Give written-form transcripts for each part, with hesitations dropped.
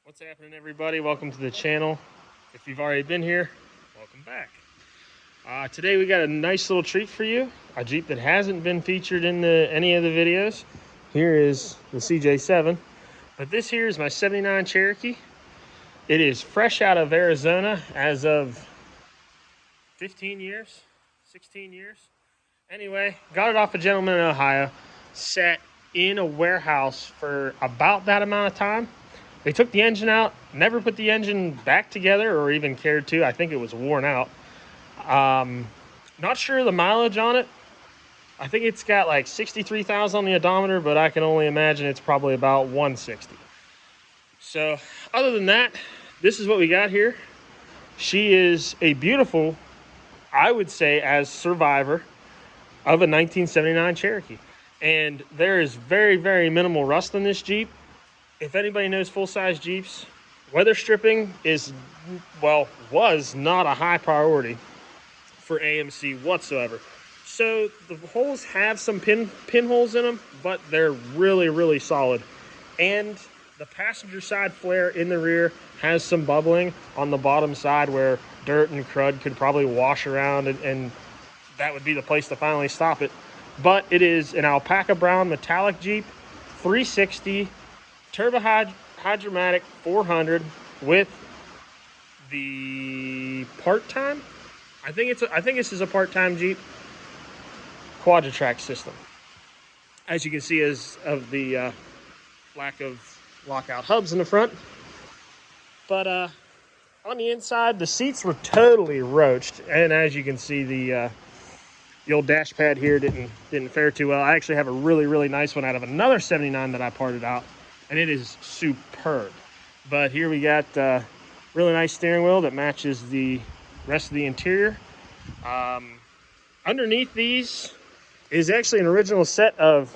What's happening, everybody? Welcome to the channel. If you've already been here, welcome back. Today we got a nice little treat for you, a Jeep that hasn't been featured in any of the videos. Here is the CJ7, but this here is my 79 Cherokee. It is fresh out of Arizona as of 15 years, 16 years. Anyway, got it off a gentleman in Ohio, sat in a warehouse for about that amount of time. They took the engine out, never put the engine back together or even cared to. I think it was worn out. Not sure the mileage on it. I think it's got like 63,000 on the odometer, but I can only imagine it's probably about 160. So other than that, this is what we got here. She is a beautiful, I would say, as survivor of a 1979 Cherokee. And there is very, very minimal rust in this Jeep. If anybody knows full-size Jeeps, weather stripping was not a high priority for AMC whatsoever. So the holes have some pinholes in them, but they're really, really solid. And the passenger side flare in the rear has some bubbling on the bottom side where dirt and crud could probably wash around, and that would be the place to finally stop it. But it is an alpaca brown metallic Jeep, 360, turbo hydromatic 400 with the part-time. I think this is a part-time Jeep quadra-track system. As you can see, as of the lack of lockout hubs in the front. But on the inside, the seats were totally roached, and as you can see, the old dash pad here didn't fare too well. I actually have a really, really nice one out of another 79 that I parted out, and it is superb. But here we got really nice steering wheel that matches the rest of the interior. Underneath these is actually an original set of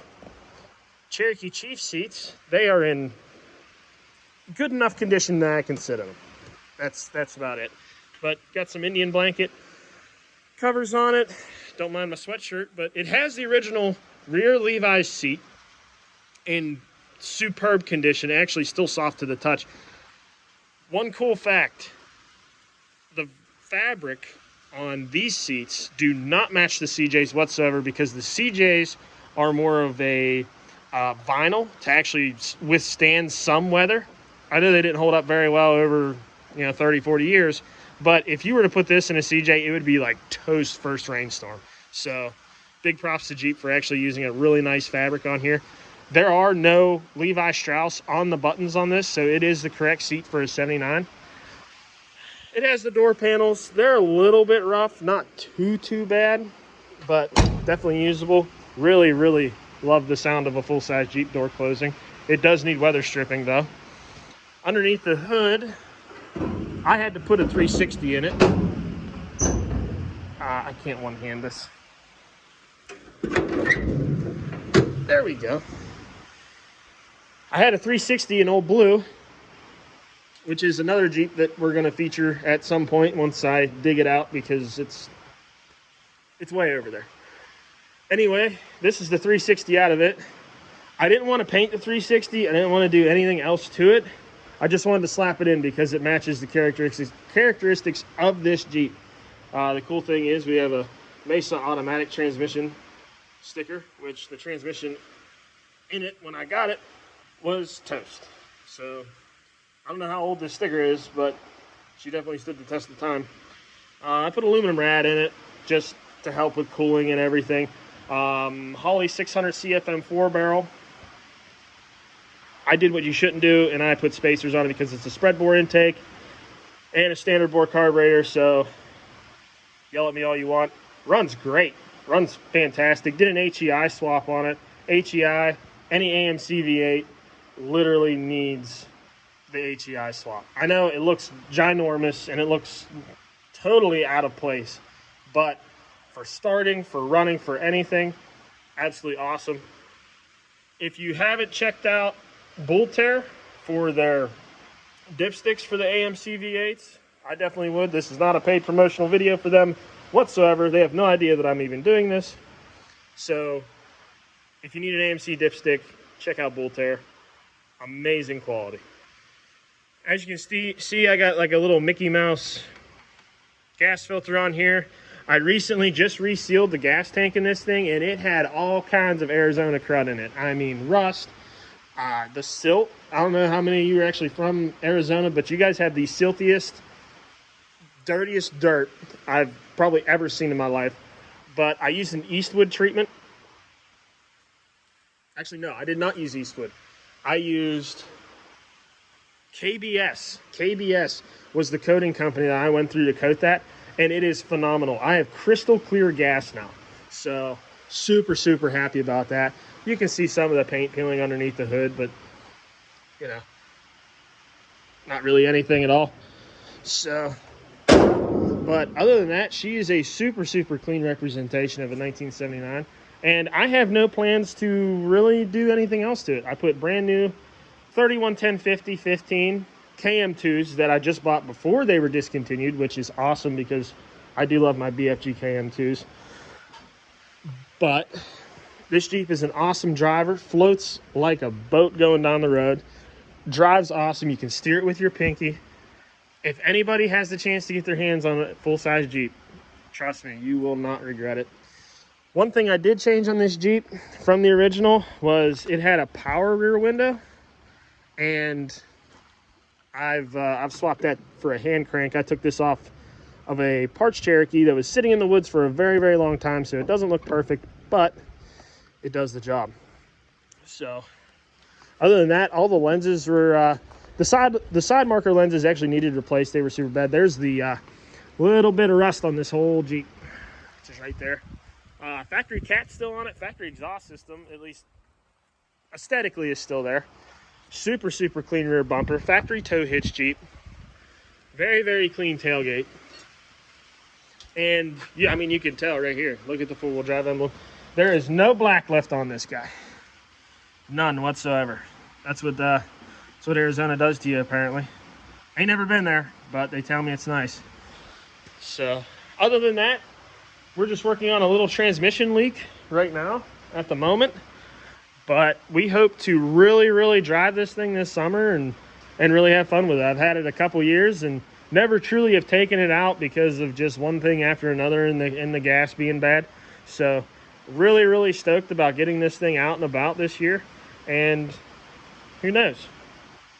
Cherokee Chief seats. They are in good enough condition that I can sit in them. That's about it. But got some Indian blanket covers on it. Don't mind my sweatshirt, but it has the original rear Levi's seat in superb condition, actually still soft to the touch. One cool fact, the fabric on these seats do not match the CJs whatsoever, because the CJs are more of a vinyl to actually withstand some weather. I know they didn't hold up very well over 30, 40 years, but if you were to put this in a CJ, it would be like toast first rainstorm. So big props to Jeep for actually using a really nice fabric on here. There are no Levi Strauss on the buttons on this, so it is the correct seat for a 79. It has the door panels. They're a little bit rough, not too bad, but definitely usable. Really, really love the sound of a full-size Jeep door closing. It does need weather stripping, though. Underneath the hood, I had to put a 360 in it. I can't one-hand this. There we go. I had a 360 in old blue, which is another Jeep that we're going to feature at some point once I dig it out, because it's way over there. Anyway, this is the 360 out of it. I didn't want to paint the 360. I didn't want to do anything else to it. I just wanted to slap it in because it matches the characteristics of this Jeep. The cool thing is we have a Mesa automatic transmission sticker, which the transmission in it when I got it was toast. So I don't know how old this sticker is, but she definitely stood the test of time. I put aluminum rad in it just to help with cooling and everything. Holley 600 CFM 4 barrel. I did what you shouldn't do, and I put spacers on it because it's a spread bore intake and a standard bore carburetor. So yell at me all you want. Runs great. Runs fantastic. Did an HEI swap on it. HEI, any AMC V8 literally needs the HEI swap. I know it looks ginormous and it looks totally out of place, but for starting, for running, for anything, absolutely awesome. If you haven't checked out Bull Tear for their dipsticks for the AMC V8s, I definitely would. This is not a paid promotional video for them whatsoever. They have no idea that I'm even doing this. So if you need an AMC dipstick, check out Bull Tear. Amazing quality. As you can see, I got like a little Mickey Mouse gas filter on here. I recently just resealed the gas tank in this thing, and it had all kinds of Arizona crud in it. I mean, rust, the silt. I don't know how many of you are actually from Arizona, but you guys have the siltiest, dirtiest dirt I've probably ever seen in my life. But I used an Eastwood treatment. Actually, no, I did not use Eastwood. I used KBS. KBS was the coating company that I went through to coat that, and it is phenomenal. I have crystal clear gas now, so super, super happy about that. You can see some of the paint peeling underneath the hood, but, you know, not really anything at all. So, but other than that, she is a super, super clean representation of a 1979, and I have no plans to really do anything else to it. I put brand new 311050 15 KM2s that I just bought before they were discontinued, which is awesome because I do love my BFG KM2s. But this Jeep is an awesome driver, floats like a boat going down the road, drives awesome. You can steer it with your pinky. If anybody has the chance to get their hands on a full-size Jeep, trust me, you will not regret it. One thing I did change on this Jeep from the original was it had a power rear window, and I've swapped that for a hand crank. I took this off of a parts Cherokee that was sitting in the woods for a very, very long time, so it doesn't look perfect, but it does the job. So other than that, all the lenses were the side marker lenses actually needed replaced. They were super bad. There's the little bit of rust on this whole Jeep, which is right there. Factory cat's still on it. Factory exhaust system, at least aesthetically, is still there. Super, super clean rear bumper. Factory tow hitch Jeep. Very, very clean tailgate. And yeah, I mean, you can tell right here. Look at the four-wheel drive emblem. There is no black left on this guy. None whatsoever. That's what Arizona does to you, apparently. Ain't never been there, but they tell me it's nice. So, other than that, we're just working on a little transmission leak right now at the moment. But we hope to really, really drive this thing this summer and really have fun with it. I've had it a couple years and never truly have taken it out because of just one thing after another in the gas being bad. So, really, really stoked about getting this thing out and about this year. And who knows?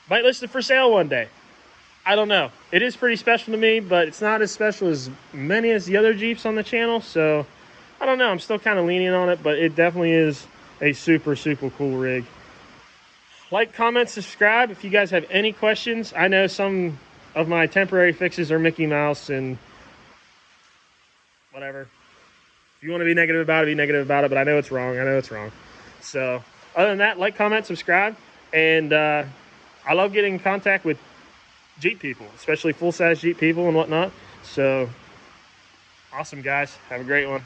Might list it for sale one day. I don't know. It is pretty special to me, but it's not as special as many as the other Jeeps on the channel. So, I don't know. I'm still kind of leaning on it, but it definitely is a super, super cool rig. Like, comment, subscribe if you guys have any questions. I know some of my temporary fixes are Mickey Mouse and whatever. If you want to be negative about it, be negative about it, but I know it's wrong. I know it's wrong. So, other than that, like, comment, subscribe, and I love getting in contact with Jeep people, especially full-size Jeep people and whatnot. So, awesome, guys. Have a great one.